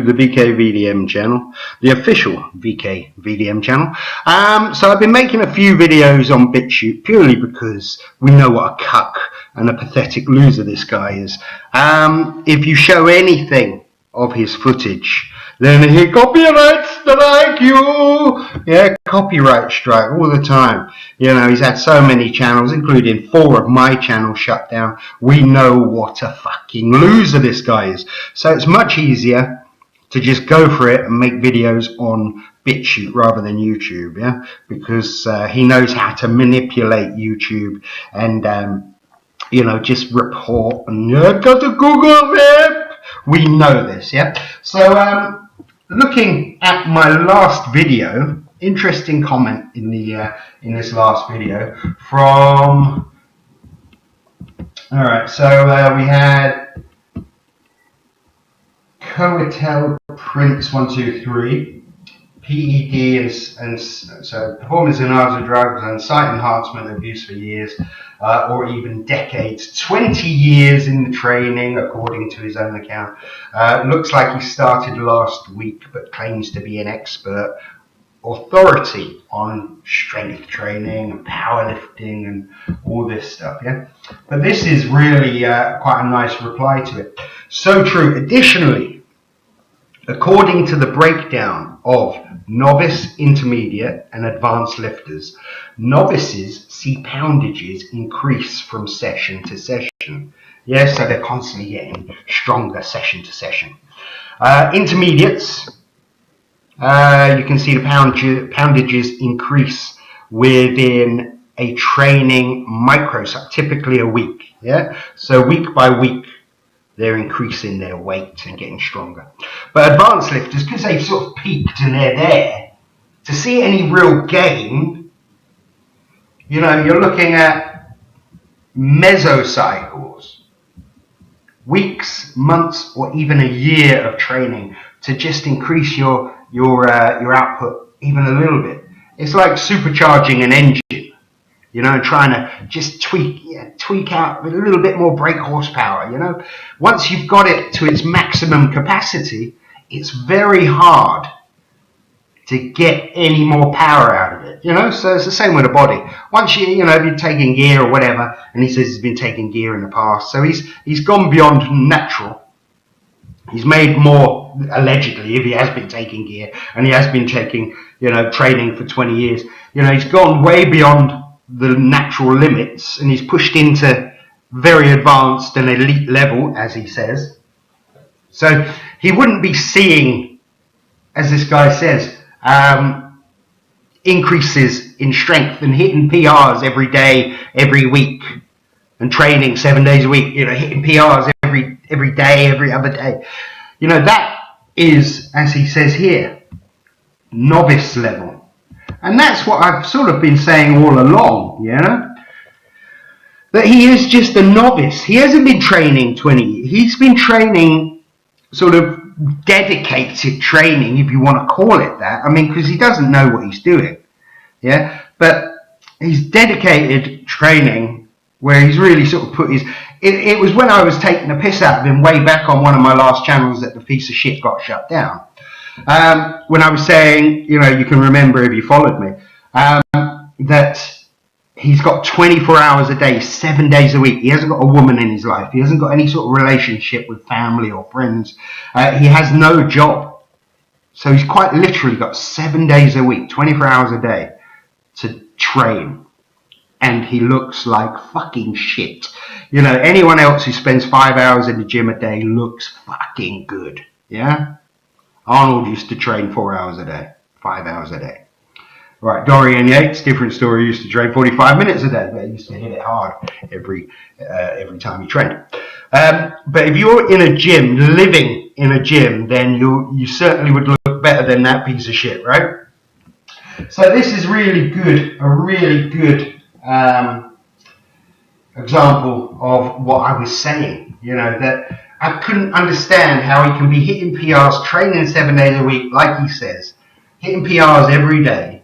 the VKVDM channel, the official VKVDM channel. So I've been making a few videos on BitChute purely because we know what a cuck and a pathetic loser this guy is. If you show anything of his footage, then he copyright strike you. Yeah, copyright strike all the time. You know, he's had so many channels, including 4 of my channels shut down. We know what a fucking loser this guy is. So it's much easier to just go for it and make videos on BitChute rather than YouTube, yeah? Because he knows how to manipulate YouTube and, you know, just report and go to Google it. We know this, yeah? So, looking at my last video, interesting comment in the in this last video from. All right, so we had Erik Prince 123, PED and so performance enhancing drugs and sight enhancement abuse for years or even decades, 20 years in the training according to his own account. Looks like he started last week but claims to be an expert authority on strength training and powerlifting and all this stuff, yeah? But this is really quite a nice reply to it. So true. Additionally, according to the breakdown of novice, intermediate and advanced lifters, novices see poundages increase from session to session. Yes, so they're constantly getting stronger session to session. Intermediates, you can see the poundages increase within a training microsecond, typically a week. Yeah, so week by week they're increasing their weight and getting stronger. But advanced lifters, because they've sort of peaked and they're there, to see any real gain, you know, you're looking at mesocycles, weeks, months, or even a year of training to just increase your output even a little bit. It's like supercharging an engine, you know, trying to just tweak out a little bit more brake horsepower, you know. Once you've got it to its maximum capacity, it's very hard to get any more power out of it, you know. So it's the same with the body. Once you know, if you're taking gear or whatever, and he says he's been taking gear in the past, so he's gone beyond natural. He's made more, allegedly, if he has been taking gear, and he has been taking, you know, training for 20 years, you know, he's gone way beyond the natural limits, and he's pushed into very advanced and elite level, as he says. So he wouldn't be seeing, as this guy says, increases in strength and hitting PRs every day, every week, and training 7 days a week, you know, hitting PRs every day, every other day. You know, that is, as he says here, novice level. And that's what I've sort of been saying all along, you know, that he is just a novice. He hasn't been training 20 years. He's been training sort of dedicated training, if you want to call it that. I mean, because he doesn't know what he's doing, yeah? But he's dedicated training where he's really sort of put his... It was when I was taking the piss out of him way back on one of my last channels that the piece of shit got shut down. When I was saying, you know, you can remember if you followed me, that he's got 24 hours a day, 7 days a week. He hasn't got a woman in his life. He hasn't got any sort of relationship with family or friends. He has no job. So he's quite literally got 7 days a week, 24 hours a day to train. And he looks like fucking shit. You know, anyone else who spends 5 hours in the gym a day looks fucking good. Yeah? Arnold used to train 4 hours a day, 5 hours a day. Right, Dorian Yates, different story, used to train 45 minutes a day, but he used to hit it hard every time he trained. But if you're in a gym, living in a gym, then you certainly would look better than that piece of shit, right? So this is really good, a really good example of what I was saying, you know, that I couldn't understand how he can be hitting PRs, training 7 days a week, like he says, hitting PRs every day.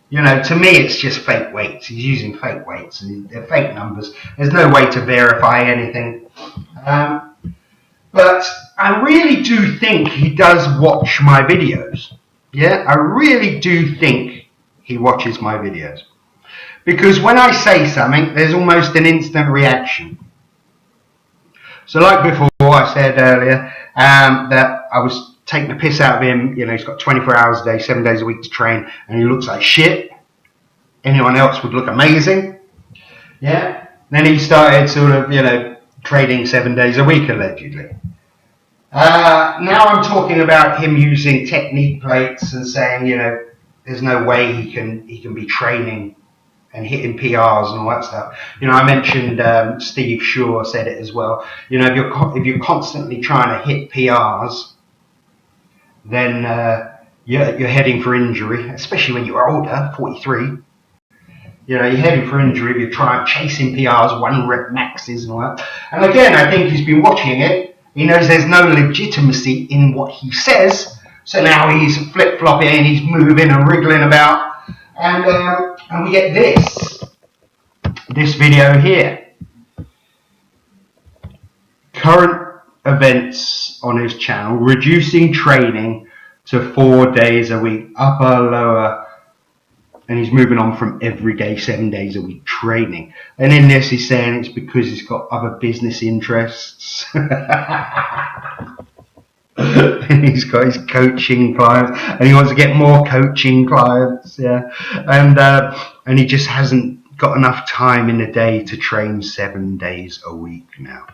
You know, to me, it's just fake weights. He's using fake weights and they're fake numbers. There's no way to verify anything. But But I really do think he does watch my videos. Yeah, I really do think he watches my videos. Because when I say something, there's almost an instant reaction. So like before, I said earlier that I was taking the piss out of him. You know, he's got 24 hours a day, 7 days a week to train, and he looks like shit. Anyone else would look amazing. Yeah. Then he started sort of, you know, trading 7 days a week, allegedly. Now I'm talking about him using technique plates and saying, you know, there's no way he can be training and hitting PRs and all that stuff. You know, I mentioned Steve Shaw said it as well. You know, if you're constantly trying to hit PRs, then you're heading for injury, especially when you're older, 43. You know, you're heading for injury if you're trying chasing PRs, 1 rep maxes and all that. And again, I think he's been watching it. He knows there's no legitimacy in what he says, so now he's flip-flopping and he's moving and wriggling about. And we get this video here. Current events on his channel, reducing training to 4 days a week, upper, lower, and he's moving on from every day, 7 days a week training. And in this, he's saying it's because he's got other business interests. And he's got his coaching clients, and he wants to get more coaching clients. Yeah, and he just hasn't got enough time in the day to train 7 days a week now.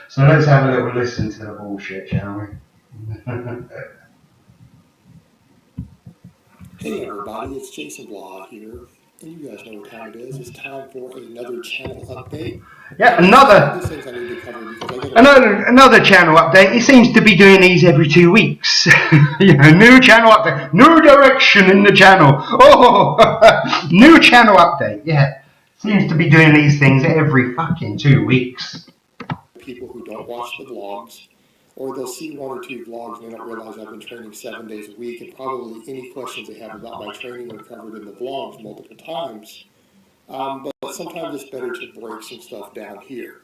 So let's have a little listen to the bullshit, shall we? Hey everybody, it's Jason Blaha here, and you guys know what time it is. It's time for another channel update. Yeah, another channel update. He seems to be doing these every 2 weeks. You know, new channel update, new direction in the channel. Oh, new channel update. Yeah, seems to be doing these things every fucking 2 weeks. People who don't watch the vlogs, or they'll see 1 or 2 vlogs and they don't realize I've been training 7 days a week, and probably any questions they have about my training are covered in the vlogs multiple times. But sometimes it's better to break some stuff down here.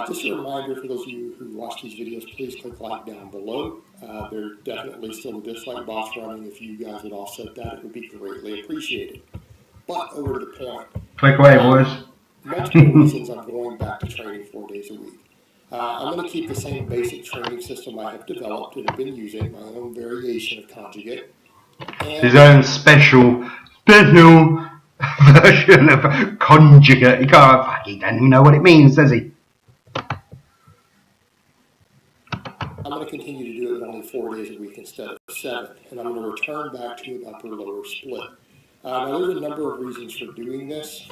Just a reminder for those of you who watch these videos, please click like down below. There's definitely still a dislike box running. If you guys would offset that, it would be greatly appreciated. But over to the point. Click away, boys. Multiple reasons I'm going back to training 4 days a week. I'm going to keep the same basic training system I have developed and have been using, my own variation of conjugate. His own special version of conjugate. He doesn't even know what it means, does he? I'm going to continue to do it only 4 days a week instead of 7, and I'm going to return back to an upper-lower split. Now, there's a number of reasons for doing this.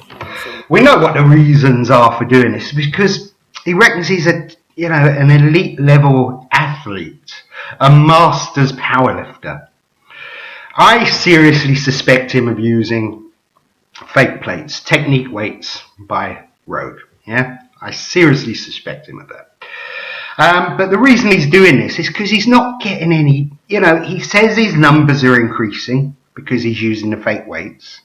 We know what the reasons are for doing this, because he reckons he's an elite level athlete, a master's powerlifter. I seriously suspect him of using fake plates, technique weights by Rogue. Yeah, I seriously suspect him of that. But the reason he's doing this is because he's not getting any. You know, he says his numbers are increasing because he's using the fake weights.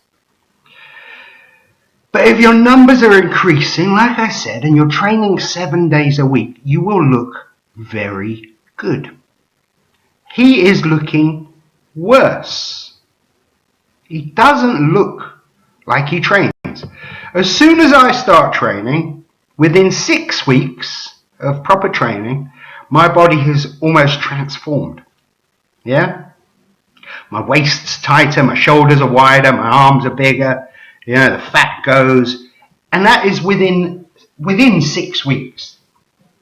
But if your numbers are increasing, like I said, and you're training 7 days a week, you will look very good. He is looking worse. He doesn't look like he trains. As soon as I start training, within 6 weeks of proper training, my body has almost transformed. Yeah? My waist's tighter, my shoulders are wider, my arms are bigger. You know, the fat goes, and that is within 6 weeks.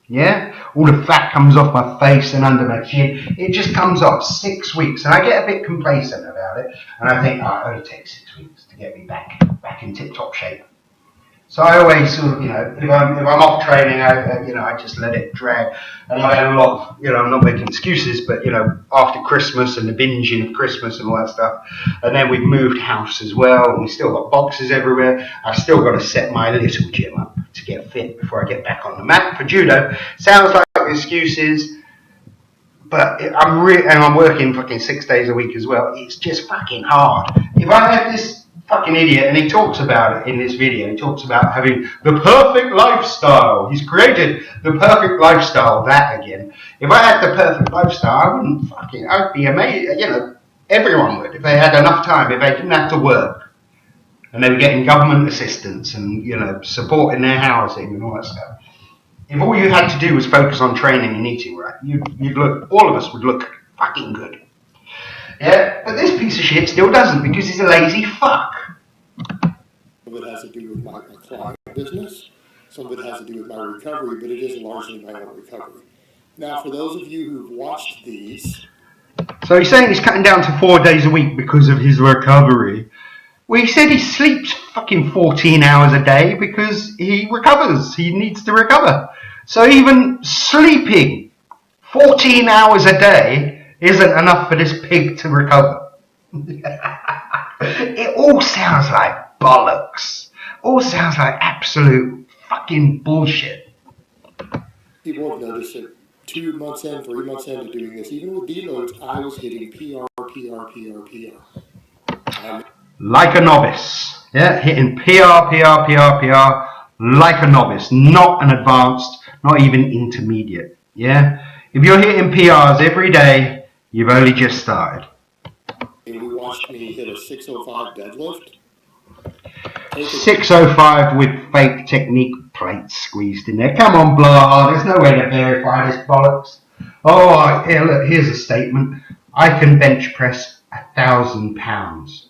Yeah, all the fat comes off my face and under my chin. It just comes off 6 weeks, and I get a bit complacent about it, and I think, it only takes 6 weeks to get me back in tip-top shape. So I always sort of, you know, if I'm off training, I just let it drag. And I've had a lot of, I'm not making excuses, but, after Christmas and the binging of Christmas and all that stuff, and then we've moved house as well, and we've still got boxes everywhere. I've still got to set my little gym up to get fit before I get back on the mat for judo. Sounds like excuses, but I'm working fucking 6 days a week as well. It's just fucking hard. If I had this fucking idiot, and he talks about it in this video. He talks about having the perfect lifestyle. He's created the perfect lifestyle. That again. If I had the perfect lifestyle, I wouldn't fucking. I'd be amazed. You know, everyone would if they had enough time. If they didn't have to work, and they were getting government assistance and support in their housing and all that stuff. If all you had to do was focus on training and eating right, you'd look. All of us would look fucking good. Yeah, but this piece of shit still doesn't because he's a lazy fuck. Some of it has to do with my client business. Some of it has to do with my recovery, but it is largely my own recovery. Now, for those of you who've watched these... So he's saying he's cutting down to 4 days a week because of his recovery. Well, he said he sleeps fucking 14 hours a day because he recovers. He needs to recover. So even sleeping 14 hours a day isn't enough for this pig to recover. It all sounds like bollocks. All sounds like absolute fucking bullshit. People have noticed that 2 months in, 3 months into doing this, even with deloads, I was hitting PR. Like a novice. Yeah, hitting PR like a novice. Not an advanced, not even intermediate. Yeah? If you're hitting PRs every day, you've only just started. You watched me hit a 605 deadlift. 605 with fake technique plates squeezed in there. Come on, Blaha, there's no way to verify this bollocks. Oh, here, look, here's a statement. I can bench press 1,000 pounds.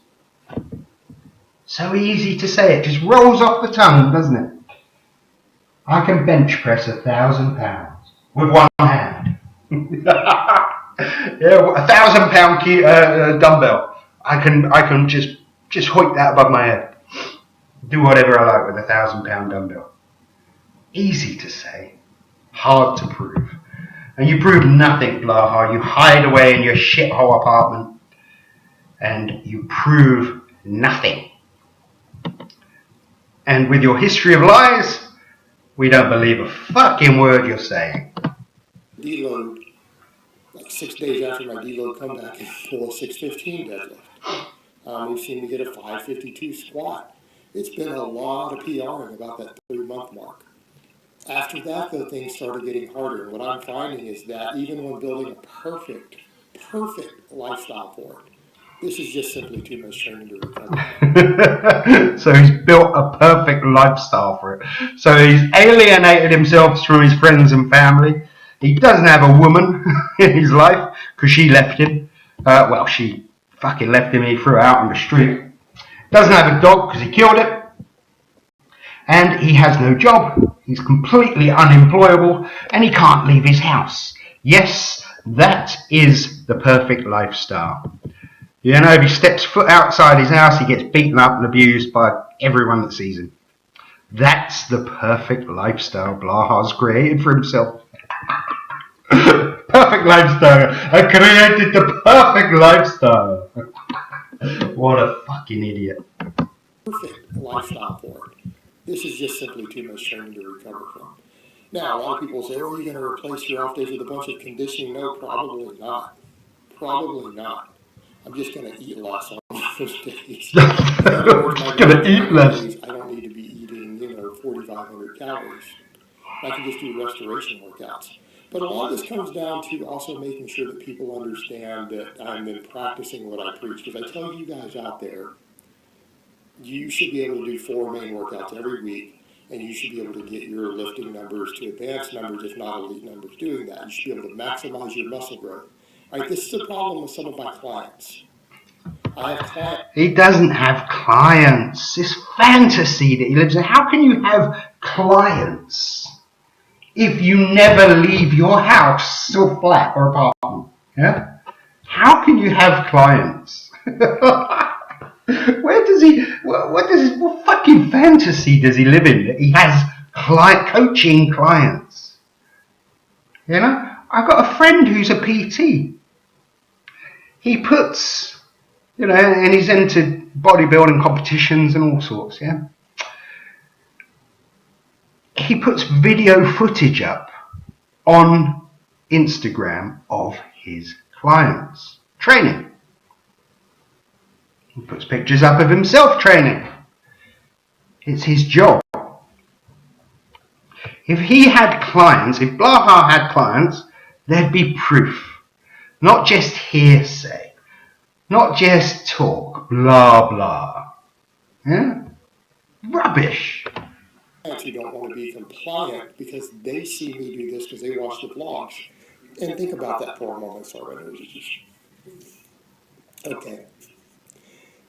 So easy to say, it just rolls off the tongue, doesn't it? I can bench press 1,000 pounds with one hand. Yeah, 1,000 pound dumbbell. I can just hoik that above my head. Do whatever I like with 1,000 pound dumbbell. Easy to say, hard to prove. And you prove nothing, Blaha. You hide away in your shithole apartment and you prove nothing. And with your history of lies, we don't believe a fucking word you're saying. Deload, like 6 days after my deload comeback, and pull a 615 deadlift. We've seen me hit a 552 squat. It's been a lot of PRing about that 3-month mark. After that, though, things started getting harder. And what I'm finding is that even when building a perfect lifestyle for it, this is just simply too much training to recover. So he's built a perfect lifestyle for it. So he's alienated himself from his friends and family. He doesn't have a woman in his life because she left him. Well, she fucking left him. He threw her out on the street. Doesn't have a dog because he killed it. And he has no job. He's completely unemployable and he can't leave his house. Yes, that is the perfect lifestyle. You know, if he steps foot outside his house, he gets beaten up and abused by everyone that sees him. That's the perfect lifestyle Blaha's created for himself. Perfect lifestyle. I created the perfect lifestyle. What a fucking idiot. Perfect lifestyle for it. This is just simply too much training to recover from. Now, a lot of people say, oh, are you going to replace your off days with a bunch of conditioning? No, probably not. Probably not. I'm just going to eat less on those days. I'm just going to eat less. I don't need to be eating, 4,500 calories. I can just do restoration workouts. But a lot of this comes down to also making sure that people understand that I'm then practicing what I preach. Because I tell you guys out there, you should be able to do 4 main workouts every week, and you should be able to get your lifting numbers to advanced numbers, if not elite numbers, doing that. You should be able to maximize your muscle growth. All right, this is a problem with some of my clients. I have clients. He doesn't have clients. It's fantasy that he lives in. How can you have clients if you never leave your house or flat or apartment? Yeah? How can you have clients? Where does he? What fucking fantasy does he live in that he has coaching clients? You know, I've got a friend who's a PT. He puts, and he's into bodybuilding competitions and all sorts. Yeah. He puts video footage up on Instagram of his clients training. He puts pictures up of himself training. It's his job. If he had clients, if Blaha had clients, there'd be proof. Not just hearsay. Not just talk. Blah, blah. Yeah? Rubbish. Who don't want to be compliant because they see me do this because they watch the vlogs. And think about that for a moment, sorry. Okay.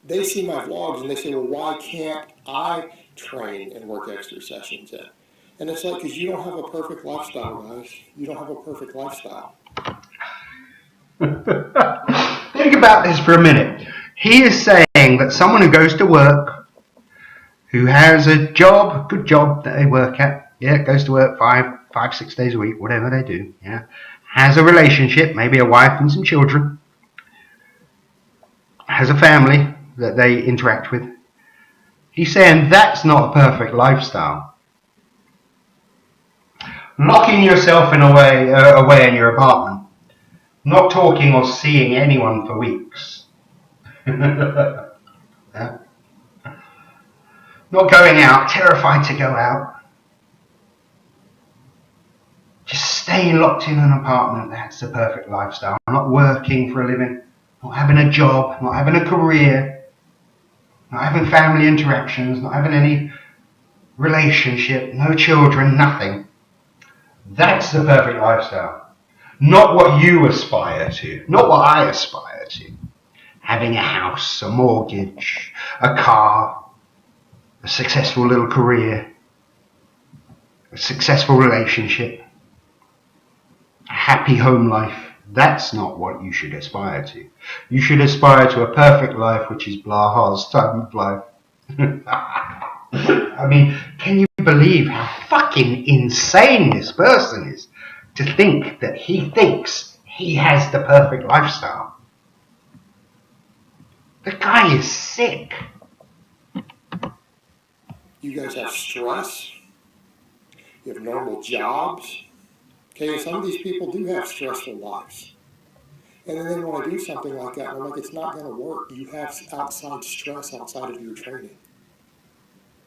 They see my vlogs and they say, well, why can't I train and work extra sessions in? And it's like, because you don't have a perfect lifestyle, guys. You don't have a perfect lifestyle. Think about this for a minute. He is saying that someone who goes to work, who has a job, good job that they work at, yeah, goes to work 6 days a week, whatever they do, yeah, has a relationship, maybe a wife and some children, has a family that they interact with. He's saying that's not a perfect lifestyle. Locking yourself away in your apartment, not talking or seeing anyone for weeks. Yeah. Not going out, terrified to go out. Just staying locked in an apartment, that's the perfect lifestyle. Not working for a living, not having a job, not having a career, not having family interactions, not having any relationship, no children, nothing. That's the perfect lifestyle. Not what you aspire to, not what I aspire to. Having a house, a mortgage, a car, a successful little career, a successful relationship, a happy home life. That's not what you should aspire to. You should aspire to a perfect life, which is Blaha's type of life. I mean, can you believe how fucking insane this person is to think that he thinks he has the perfect lifestyle? The guy is sick. You guys have stress. You have normal jobs. Okay, and some of these people do have stressful lives. And then they want to do something like that, and I'm like, it's not going to work. You have outside stress outside of your training.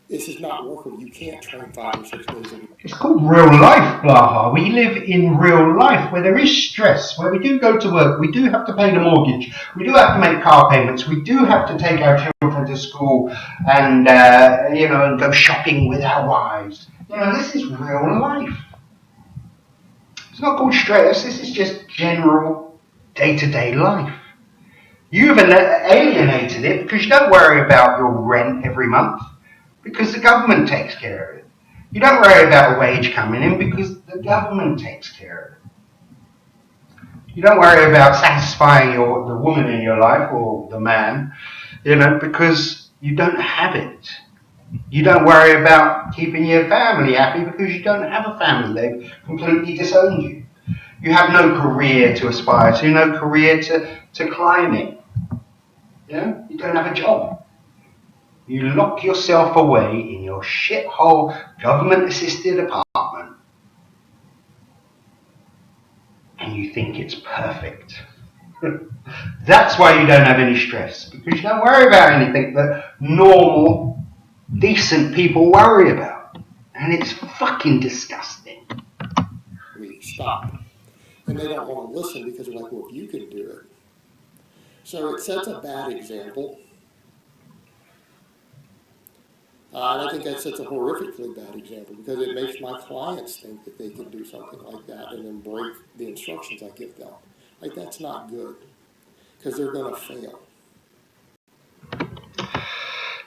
This is not workable. You can't train 5 or 6 days a week. It's called real life, Blaha. We live in real life where there is stress, where we do go to work, we do have to pay the mortgage, we do have to make car payments, we do have to take our children to school and and go shopping with our wives. This is real life. It's not called stress. This is just general day-to-day life. You've alienated it because you don't worry about your rent every month because the government takes care of it. You don't worry about a wage coming in because the government takes care of it. You don't worry about satisfying the woman in your life or the man, because you don't have it. You don't worry about keeping your family happy because you don't have a family. They've completely disowned you. You have no career to aspire to, no career to climb in. You don't have a job. You lock yourself away in your shithole government-assisted apartment and you think it's perfect. That's why you don't have any stress, because you don't worry about anything that normal, decent people worry about. And it's fucking disgusting. We stop. And they don't want to listen because they're like, well, if you can do it. So it sets a bad example. And I think that sets a horrifically bad example because it makes my clients think that they can do something like that and then break the instructions I give them. Like, that's not good because they're going to fail.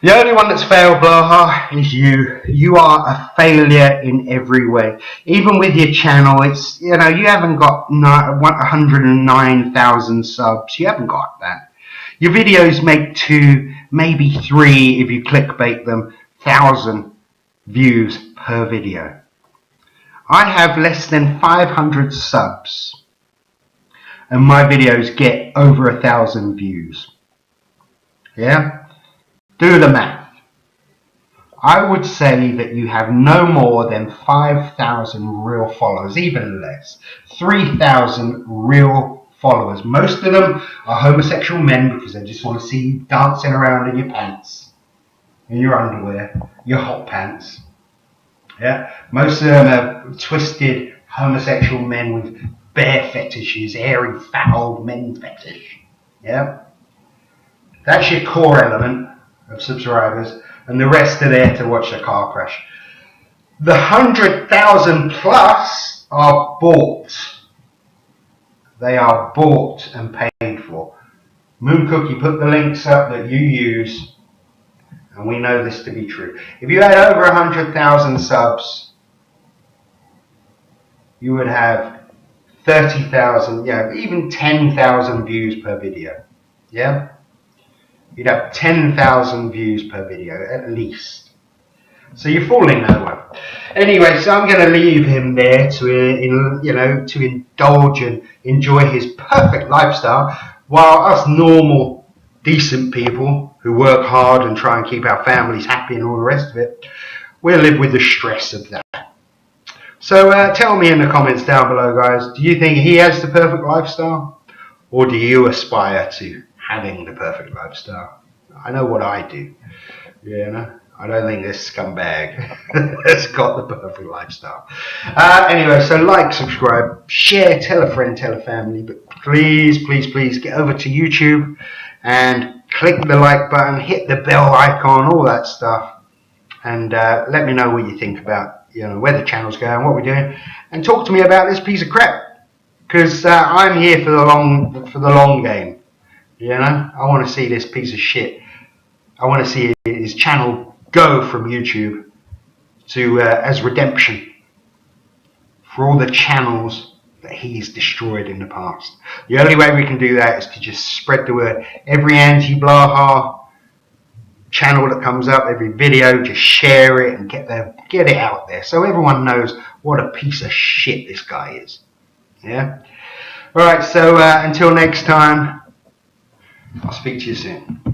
The only one that's failed, Blaha, is you. You are a failure in every way. Even with your channel, it's you haven't got 109,000 subs. You haven't got that. Your videos make 2, maybe 3, if you clickbait them, 1,000 views per video. I have less than 500 subs, and my videos get over 1,000 views. Yeah? Do the math. I would say that you have no more than 5,000 real followers, even less. 3,000 real followers. Most of them are homosexual men because they just want to see you dancing around in your pants, in your underwear, your hot pants. Yeah, most of them are twisted homosexual men with bear fetishes, hairy, foul men fetish. Yeah, that's your core element of subscribers, and the rest are there to watch the car crash. The 100,000 plus are bought. They are bought and paid for. Mooncook, you put the links up that you use, and we know this to be true. If you had over 100,000 subs, you would have 30,000, yeah, even 10,000 views per video. Yeah? You'd have 10,000 views per video, at least. So you're fooling no one. Anyway, so I'm going to leave him there to indulge and enjoy his perfect lifestyle, while us normal, decent people who work hard and try and keep our families happy and all the rest of it, we'll live with the stress of that. So tell me in the comments down below, guys, do you think he has the perfect lifestyle? Or do you aspire to having the perfect lifestyle? I know what I do. I don't think this scumbag has got the perfect lifestyle. Anyway, so like, subscribe, share, tell a friend, tell a family, but please, please, please get over to YouTube and click the like button, hit the bell icon, all that stuff, and let me know what you think about where the channel's going, what we're doing, and talk to me about this piece of crap, because I'm here for the long game. I want to see this piece of shit. I want to see his channel go from YouTube to as redemption for all the channels that he's destroyed in the past. The only way we can do that is to just spread the word. Every anti-Blaha channel that comes up, every video, just share it and get it out there so everyone knows what a piece of shit this guy is. Yeah. All right. So until next time, I'll speak to you soon.